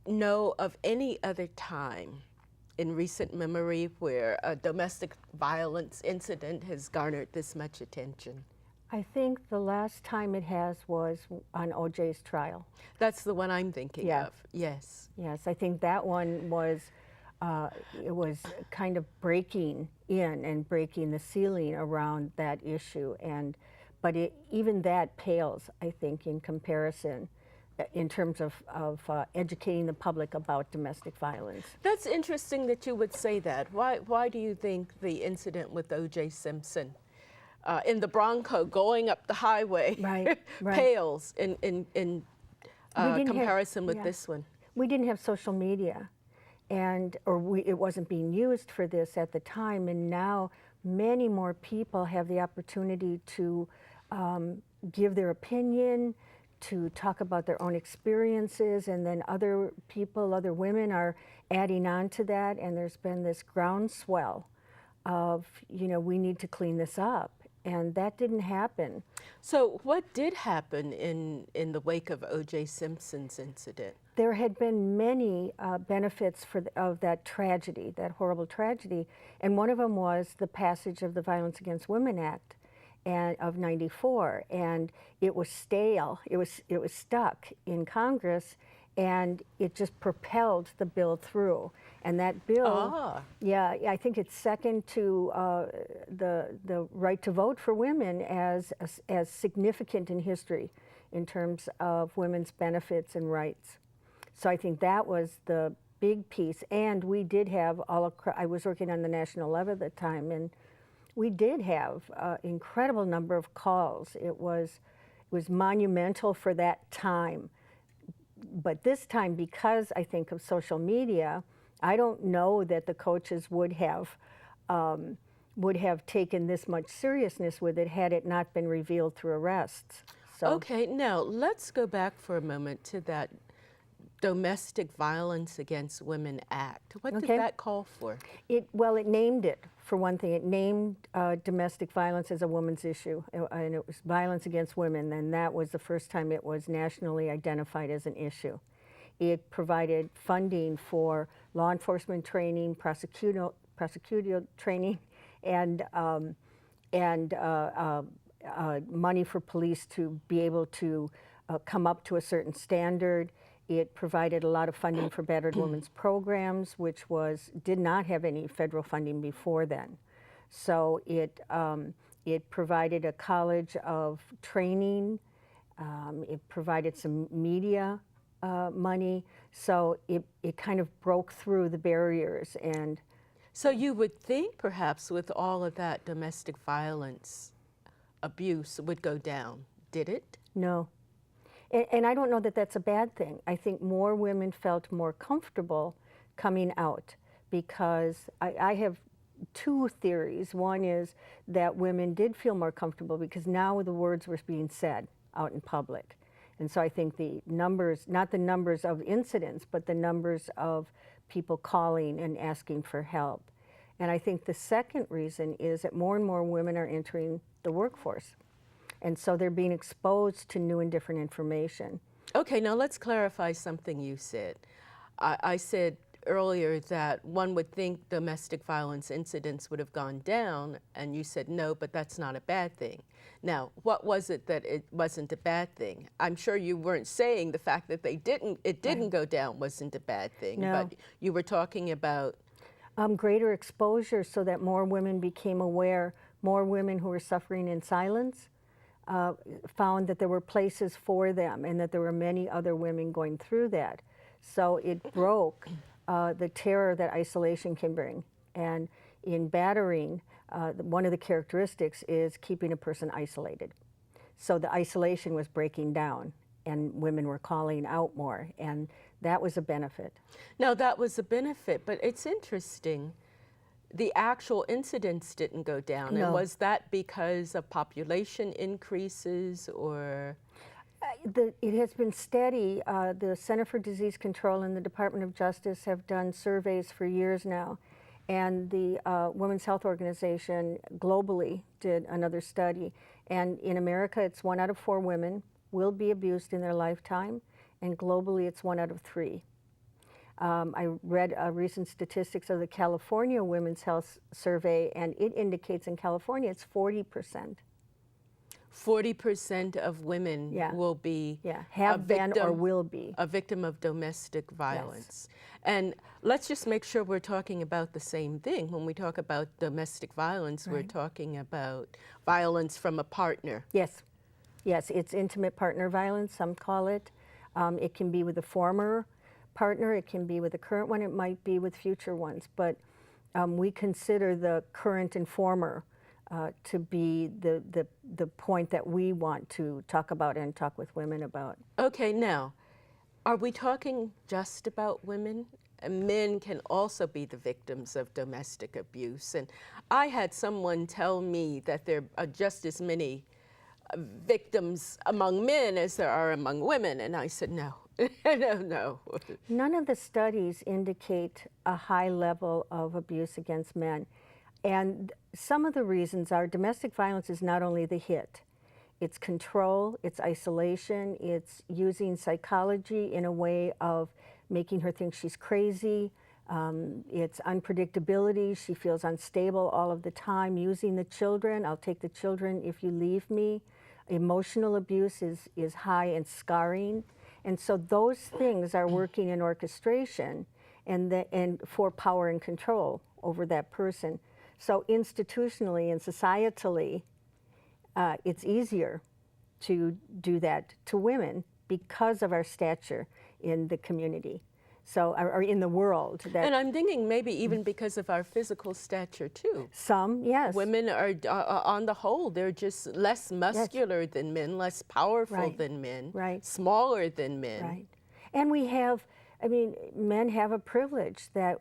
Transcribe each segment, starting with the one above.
know of any other time in recent memory where a domestic violence incident has garnered this much attention? I think the last time it has was on OJ's trial. That's the one I'm thinking Yeah. of, yes. Yes, I think that one was, it was kind of breaking in and breaking the ceiling around that issue. But even that pales, I think, in comparison in terms of educating the public about domestic violence. That's interesting that you would say that. Why do you think the incident with O.J. Simpson in the Bronco going up the highway Right, right. pales in comparison with yeah. this one? We didn't have social media, it wasn't being used for this at the time, and now many more people have the opportunity to give their opinion, to talk about their own experiences, and then other people, other women are adding on to that, and there's been this groundswell of, we need to clean this up, and that didn't happen. So what did happen in the wake of O.J. Simpson's incident? There had been many benefits of that tragedy, that horrible tragedy, and one of them was the passage of the Violence Against Women Act of '94, and it was stale. It was stuck in Congress, and it just propelled the bill through. And that bill, yeah, I think it's second to the right to vote for women as significant in history in terms of women's benefits and rights. So I think that was the big piece. And we did have I was working on the national level at the time, and we did have an incredible number of calls. It was monumental for that time. But this time, because I think of social media, I don't know that the coaches would have taken this much seriousness with it had it not been revealed through arrests. So. Okay, now let's go back for a moment to that Domestic Violence Against Women Act. What did that call for? Well, it named it, for one thing. It named domestic violence as a woman's issue, and it was violence against women, and that was the first time it was nationally identified as an issue. It provided funding for law enforcement training, prosecutorial training, and money for police to be able to come up to a certain standard. It provided a lot of funding for battered women's programs, which did not have any federal funding before then. So it provided a college of training. It provided some media money. So it kind of broke through the barriers. And so you would think perhaps with all of that domestic violence abuse would go down. Did it? No. And I don't know that that's a bad thing. I think more women felt more comfortable coming out, because I have two theories. One is that women did feel more comfortable because now the words were being said out in public. And so I think the numbers, not the numbers of incidents, but the numbers of people calling and asking for help. And I think the second reason is that more and more women are entering the workforce. And so they're being exposed to new and different information. Okay, now let's clarify something you said. I said earlier that one would think domestic violence incidents would have gone down, and you said no, but that's not a bad thing. Now, what was it that it wasn't a bad thing? I'm sure you weren't saying the fact that it didn't go down wasn't a bad thing, no. But you were talking about greater exposure so that more women became aware, more women who were suffering in silence found that there were places for them and that there were many other women going through that. So it broke the terror that isolation can bring. And in battering, one of the characteristics is keeping a person isolated. So the isolation was breaking down and women were calling out more, and that was a benefit. No, that was a benefit, but it's interesting. The actual incidents didn't go down. No. And was that because of population increases or? It has been steady. The Center for Disease Control and the Department of Justice have done surveys for years now. And the Women's Health Organization globally did another study. And in America, it's 1 out of 4 women will be abused in their lifetime. And globally, it's 1 out of 3. I read recent statistics of the California Women's Health Survey, and it indicates in California it's 40%. 40% of women Yeah. will be Have been or will be. a victim of domestic violence. And let's just make sure we're talking about the same thing. When we talk about domestic violence, we're talking about violence from a partner. Yes. Yes, it's intimate partner violence, some call it. It can be with a former partner, it can be with a current one, it might be with future ones. But we consider the current and former to be the point that we want to talk about and talk with women about. Okay, now, are we talking just about women? Men can also be the victims of domestic abuse. And I had someone tell me that there are just as many victims among men as there are among women. And I said, no, no. None of the studies indicate a high level of abuse against men. And some of the reasons are domestic violence is not only the hit, it's control, it's isolation, it's using psychology in a way of making her think she's crazy, it's unpredictability, she feels unstable all of the time, using the children, I'll take the children if you leave me. Emotional abuse is high and scarring. And so those things are working in orchestration and for power and control over that person. So institutionally and societally, it's easier to do that to women because of our stature in the community, so or in the world. And I'm thinking maybe even because of our physical stature too. Some, yes. Women are on the whole, they're just less muscular than men, less powerful than men, smaller than men. Right. And we have, I mean, men have a privilege that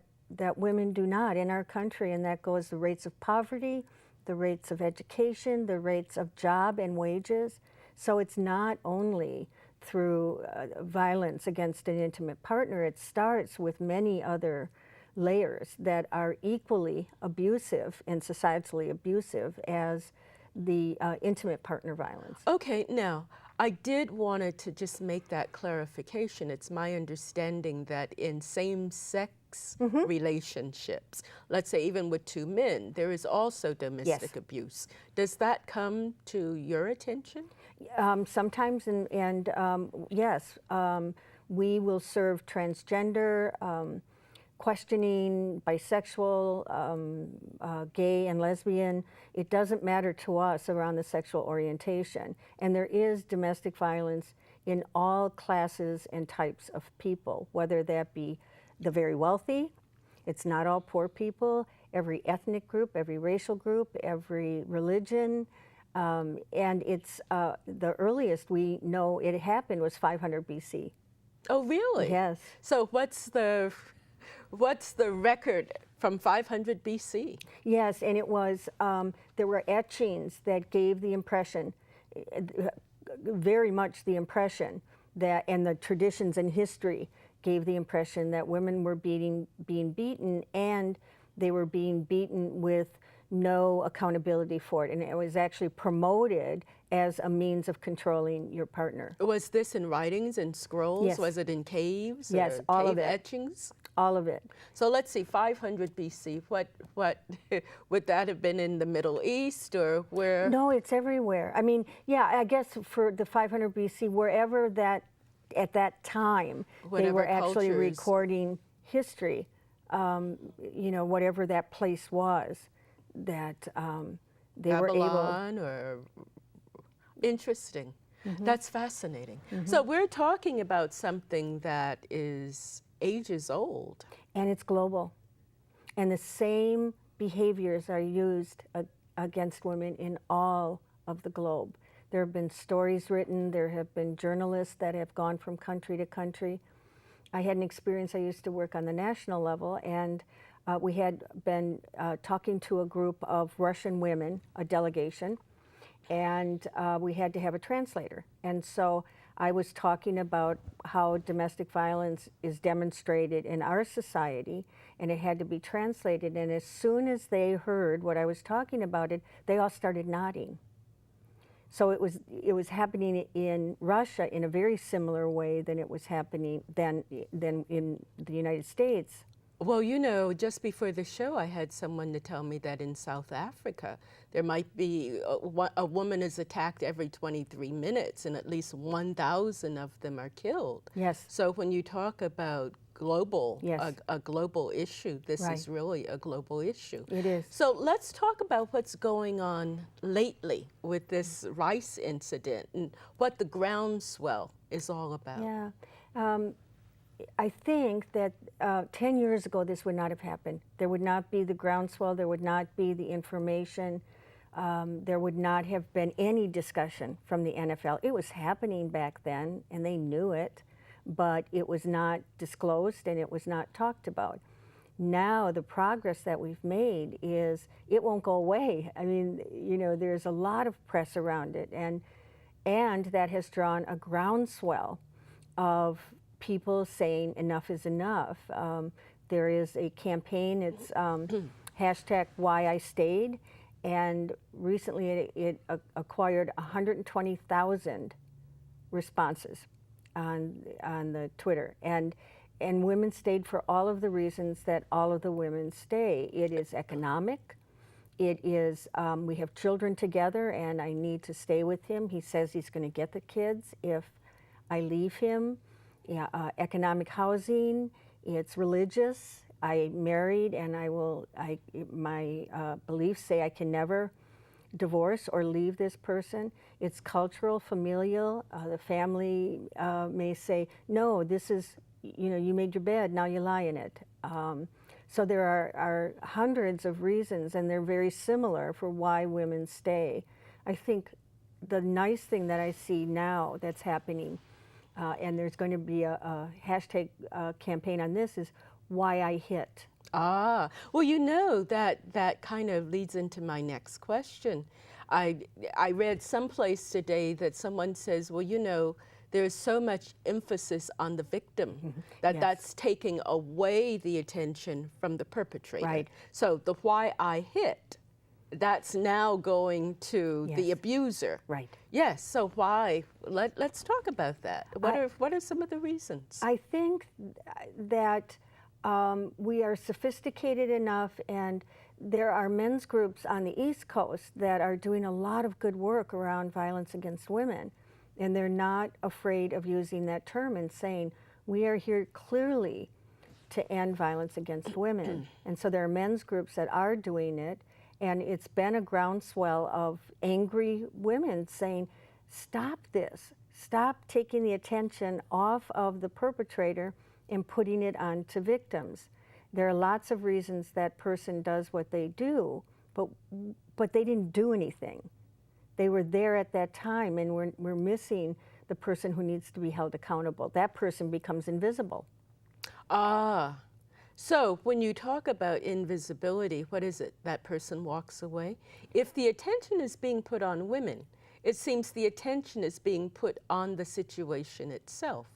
women do not in our country, and that goes the rates of poverty, the rates of education, the rates of job and wages. So it's not only through violence against an intimate partner, it starts with many other layers that are equally abusive and societally abusive as the intimate partner violence. Okay, now, I did want to just make that clarification. It's my understanding that in same-sex relationships, let's say even with two men, there is also domestic abuse. Does that come to your attention? Sometimes, and yes, we will serve transgender, questioning, bisexual, gay and lesbian. It doesn't matter to us around the sexual orientation. And there is domestic violence in all classes and types of people, whether that be the very wealthy, it's not all poor people, every ethnic group, every racial group, every religion. And it's the earliest we know it happened was 500 BC. Oh, really? Yes. So what's the record from 500 BC? Yes, and it was, there were etchings that gave the impression, very much the impression that, and the traditions and history gave the impression that women were being beaten, and they were being beaten with no accountability for it. And it was actually promoted as a means of controlling your partner. Was this in writings and scrolls? Yes. Was it in caves? Yes, or all cave of it. etchings? All of it. So let's see, 500 BC, what would that have been in the Middle East or where? No, it's everywhere. I mean, yeah, I guess for the 500 BC, wherever that, at that time, they were actually recording history, you know, whatever that place was, that they were able. Babylon or, interesting. That's fascinating. So we're talking about something that is ages old. And it's global. And the same behaviors are used against women in all of the globe. There have been stories written, there have been journalists that have gone from country to country. I had an experience, I used to work on the national level, and we had been talking to a group of Russian women, a delegation, and we had to have a translator. And so I was talking about how domestic violence is demonstrated in our society, and it had to be translated. And as soon as they heard what I was talking about, they all started nodding. So it was happening in Russia in a very similar way than it was happening than in the United States. Well, you know, just before the show, I had someone to tell me that in South Africa, there might be a woman is attacked every 23 minutes, and at least 1,000 of them are killed. Yes. So when you talk about global, Yes. a global issue, this Right. is really a global issue. It is. So let's talk about what's going on lately with this rice incident and what the groundswell is all about. Yeah. I think that 10 years ago this would not have happened. There would not be the groundswell, there would not be the information, there would not have been any discussion from the NFL. It was happening back then and they knew it, but it was not disclosed and it was not talked about. Now the progress that we've made is it won't go away. I mean, you know, there's a lot of press around it and that has drawn a groundswell of people saying enough is enough. There is a campaign, it's hashtag Why I Stayed, and recently it acquired 120,000 responses on the Twitter. And women stayed for all of the reasons that all of the women stay. It is economic. It is, we have children together and I need to stay with him. He says he's going to get the kids if I leave him. Yeah, economic housing, it's religious. I married and my beliefs say I can never divorce or leave this person. It's cultural, familial. The family may say, no, this is, you know, you made your bed, now you lie in it. So there are hundreds of reasons and they're very similar for why women stay. I think the nice thing that I see now that's happening, and there's going to be a hashtag campaign on this, is Why I Hit. Ah, well, you know, that kind of leads into my next question. I read someplace today that someone says, well, you know, there's so much emphasis on the victim that Yes. that's taking away the attention from the perpetrator. Right. So the why I hit, that's now going to the Yes. abuser. Right. Yes, so why? Let's talk about that. What are some of the reasons? I think that we are sophisticated enough, and there are men's groups on the East Coast that are doing a lot of good work around violence against women. And they're not afraid of using that term and saying, we are here clearly to end violence against women. And so there are men's groups that are doing it, and it's been a groundswell of angry women saying, stop this. Stop taking the attention off of the perpetrator and putting it onto victims. There are lots of reasons that person does what they do, but they didn't do anything. They were there at that time, and we're missing the person who needs to be held accountable. That person becomes invisible. Ah, so when you talk about invisibility, what is it? That person walks away? If the attention is being put on women, it seems the attention is being put on the situation itself.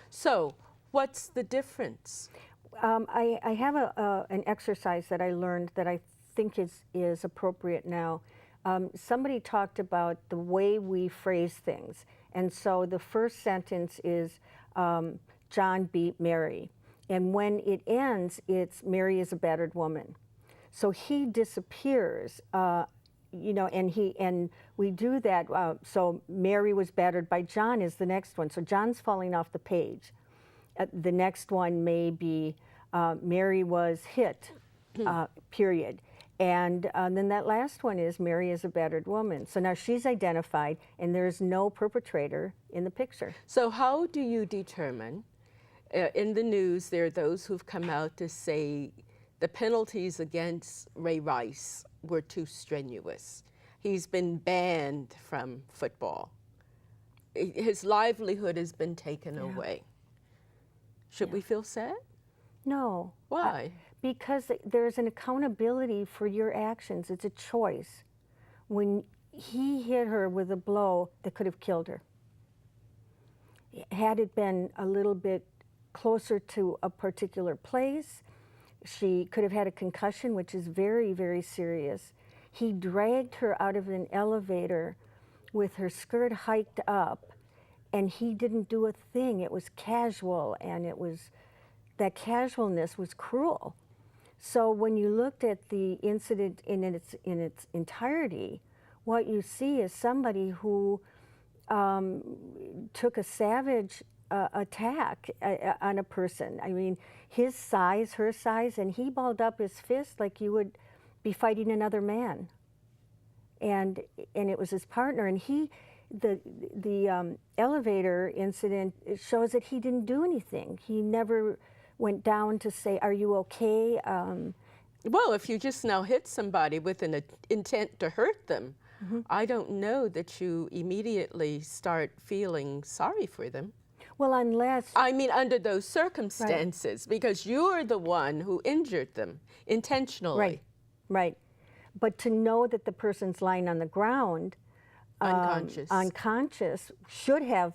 So what's the difference? I have an exercise that I learned that I think is appropriate now. Somebody talked about the way we phrase things. And so the first sentence is, John beat Mary. And when it ends, it's Mary is a battered woman. So he disappears, you know, and we do that. So Mary was battered by John is the next one. So John's falling off the page. The next one may be Mary was hit, period. And then that last one is Mary is a battered woman. So now she's identified and there's no perpetrator in the picture. So how do you determine, in the news there are those who've come out to say the penalties against Ray Rice were too strenuous. He's been banned from football. His livelihood has been taken away. Should we feel sad? No. Why? Because there's an accountability for your actions. It's a choice. When he hit her with a blow that could have killed her, had it been a little bit closer to a particular place, she could have had a concussion, which is very, very serious. He dragged her out of an elevator with her skirt hiked up, and he didn't do a thing. It was casual, and it was, that casualness was cruel. So when you looked at the incident in its entirety, what you see is somebody who took a savage attack on a person. I mean, his size, her size, and he balled up his fist like you would be fighting another man. And it was his partner, and the elevator incident, it shows that he didn't do anything. He never went down to say, "Are you okay?" Well, if you just now hit somebody with an intent to hurt them, I don't know that you immediately start feeling sorry for them. Well, unless, I mean, under those circumstances, because you're the one who injured them intentionally. right, right. But to know that the person's lying on the ground, unconscious, should have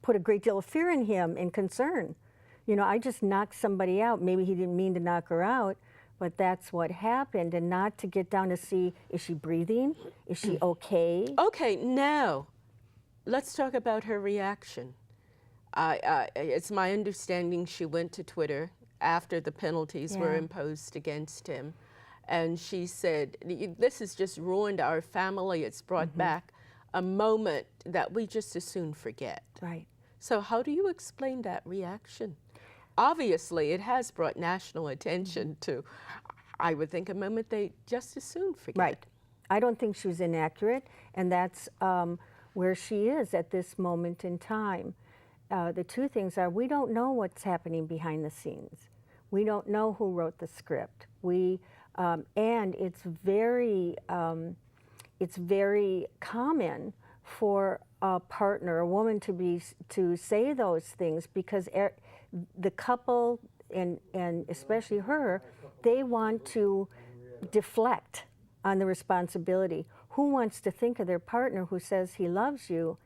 put a great deal of fear in him and concern. You know, I just knocked somebody out. Maybe he didn't mean to knock her out, but that's what happened. And not to get down to see, is she breathing? Is she okay? Okay, now let's talk about her reaction. It's my understanding she went to Twitter after the penalties were imposed against him, and she said, "This has just ruined our family. It's brought back a moment that we just as soon forget." Right. So how do you explain that reaction? Obviously, it has brought national attention to, I would think, a moment they just as soon forget. Right. I don't think she was inaccurate, and that's where she is at this moment in time. The two things are, we don't know what's happening behind the scenes. We don't know who wrote the script. And it's very common for a partner, a woman, to say those things, because the couple, and especially her, they want to deflect on the responsibility. Who wants to think of their partner who says he loves you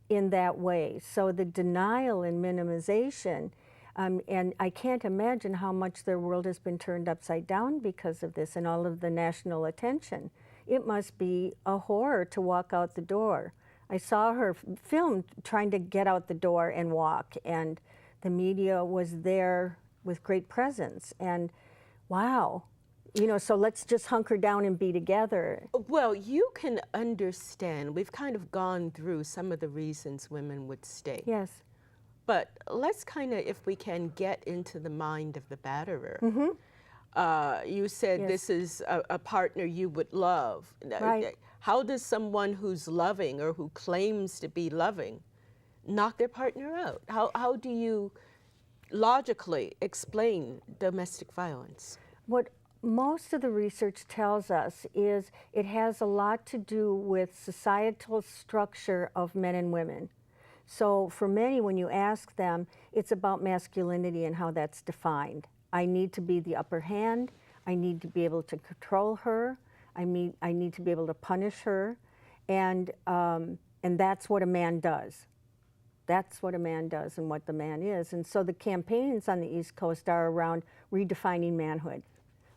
in that way? So the denial and minimization, and I can't imagine how much their world has been turned upside down because of this and all of the national attention. It must be a horror to walk out the door. I saw her filmed trying to get out the door and walk, and the media was there with great presence. And wow, you know, so let's just hunker down and be together. Well, you can understand, we've kind of gone through some of the reasons women would stay. Yes. But let's kind of, if we can, get into the mind of the batterer. You said this is a partner you would love. Right. How does someone who's loving or who claims to be loving knock their partner out? How do you logically explain domestic violence? What most of the research tells us is it has a lot to do with societal structure of men and women. So for many, when you ask them, it's about masculinity and how that's defined. I need to be the upper hand. I need to be able to control her. I need to be able to punish her, and that's what a man does. That's what a man does and what the man is. And so the campaigns on the East Coast are around redefining manhood,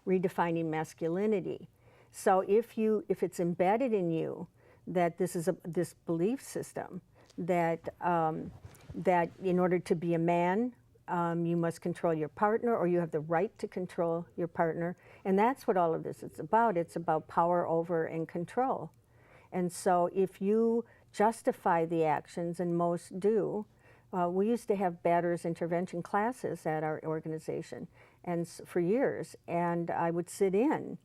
redefining masculinity. So if it's embedded in you that this is this belief system that that in order to be a man, you must control your partner, or you have the right to control your partner. And that's what all of this is about. It's about power over and control. And so if you justify the actions, and most do, we used to have batterers intervention classes at our organization and for years, and I would sit in.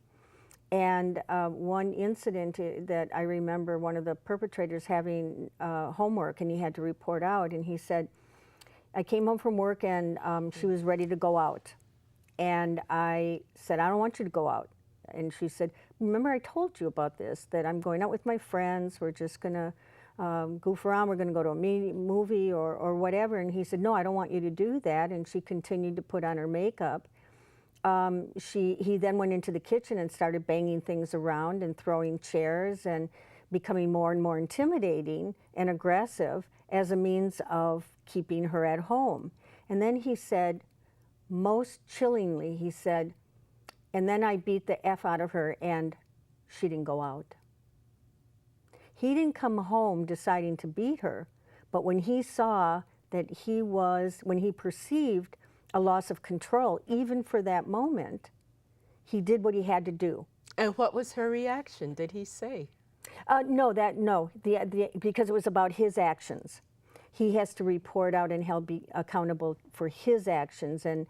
And one incident that I remember, one of the perpetrators having homework, and he had to report out, and he said, I came home from work and she was ready to go out. And I said, I don't want you to go out. And she said, remember I told you about this, that I'm going out with my friends, we're just gonna goof around, we're gonna go to a movie or whatever. And he said, no, I don't want you to do that. And she continued to put on her makeup. He then went into the kitchen and started banging things around and throwing chairs and becoming more and more intimidating and aggressive as a means of keeping her at home. And then he said, most chillingly, he said, and then I beat the F out of her and she didn't go out. He didn't come home deciding to beat her, but when he saw that when he perceived a loss of control, even for that moment, he did what he had to do. And what was her reaction? Did he say? No, because it was about his actions. He has to report out and he'll be accountable for his actions. And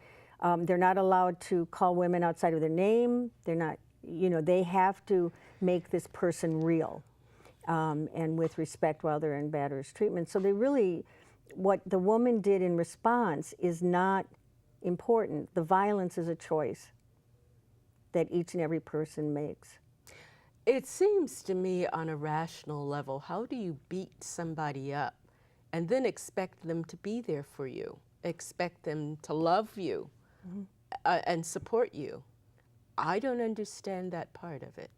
they're not allowed to call women outside of their name. They're not, they have to make this person real and with respect while they're in batterer's treatment. So what the woman did in response is not important. The violence is a choice that each and every person makes. It seems to me on a rational level, how do you beat somebody up and then expect them to be there for you, expect them to love you and support you? I don't understand that part of it.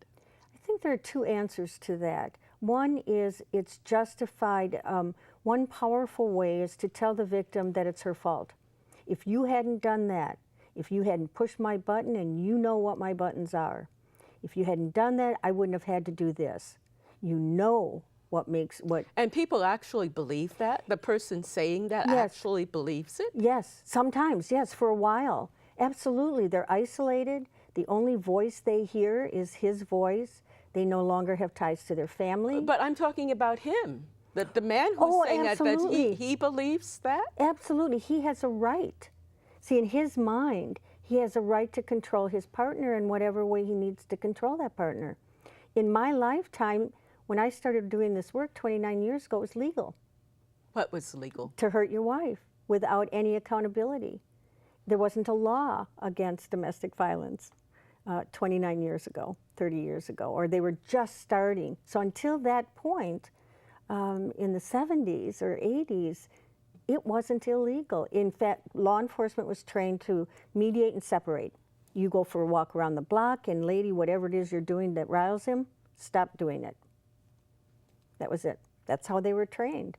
I think there are two answers to that. One is it's justified. One powerful way is to tell the victim that it's her fault. If you hadn't done that, if you hadn't pushed my button, and you know what my buttons are, if you hadn't done that, I wouldn't have had to do this. You know what makes what. And people actually believe that? The person saying that actually believes it? Yes, sometimes, yes, for a while. Absolutely, they're isolated. The only voice they hear is his voice. They no longer have ties to their family. But I'm talking about him, the man who's saying that he believes that? Absolutely, he has a right. See, in his mind, he has a right to control his partner in whatever way he needs to control that partner. In my lifetime, when I started doing this work 29 years ago, it was legal. What was legal? To hurt your wife without any accountability. There wasn't a law against domestic violence 29 years ago, 30 years ago, or they were just starting. So until that point, in the 70s or 80s, it wasn't illegal. In fact, law enforcement was trained to mediate and separate. You go for a walk around the block, and lady, whatever it is you're doing that riles him, stop doing it. That was it. That's how they were trained.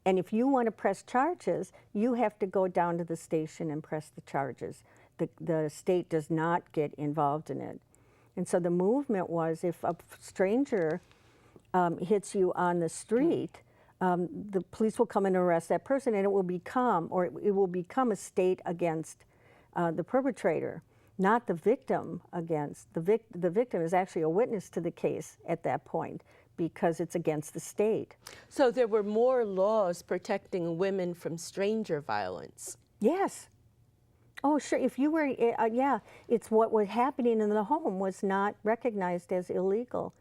And if you want to press charges, you have to go down to the station and press the charges. The state does not get involved in it. And so the movement was, if a stranger hits you on the street, the police will come and arrest that person, and it will become a state against the perpetrator, not the victim against. The victim is actually a witness to the case at that point because it's against the state. So there were more laws protecting women from stranger violence. Yes. Oh, sure. If you were, it's what was happening in the home was not recognized as illegal.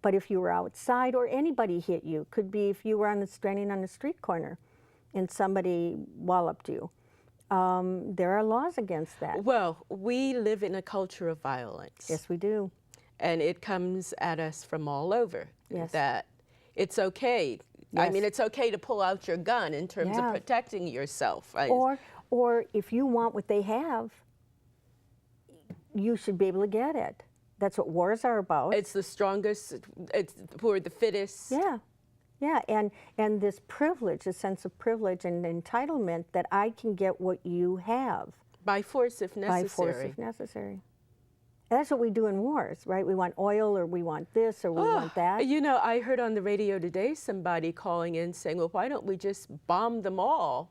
But if you were outside or anybody hit you, could be if you were standing on the street corner and somebody walloped you. There are laws against that. Well, we live in a culture of violence. Yes, we do. And it comes at us from all over. Yes. That it's okay. Yes. I mean, it's okay to pull out your gun in terms of protecting yourself. Or if you want what they have, you should be able to get it. That's what wars are about. It's the strongest, it's for the fittest. Yeah, and this privilege, a sense of privilege and entitlement that I can get what you have. By force if necessary. By force if necessary. And that's what we do in wars, right? We want oil, or we want this, or we want that. You know, I heard on the radio today somebody calling in saying, well, why don't we just bomb them all?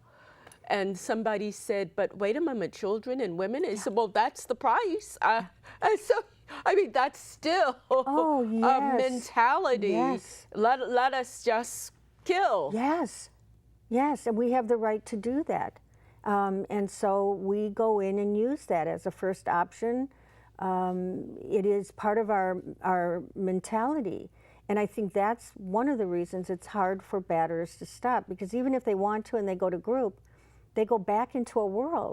And somebody said, but wait a moment, children and women? And said, well, that's the price. So, I mean, that's still a mentality. Yes. Let us just kill. Yes, and we have the right to do that. And so we go in and use that as a first option. It is part of our mentality. And I think that's one of the reasons it's hard for batterers to stop, because even if they want to and they go to group, they go back into a world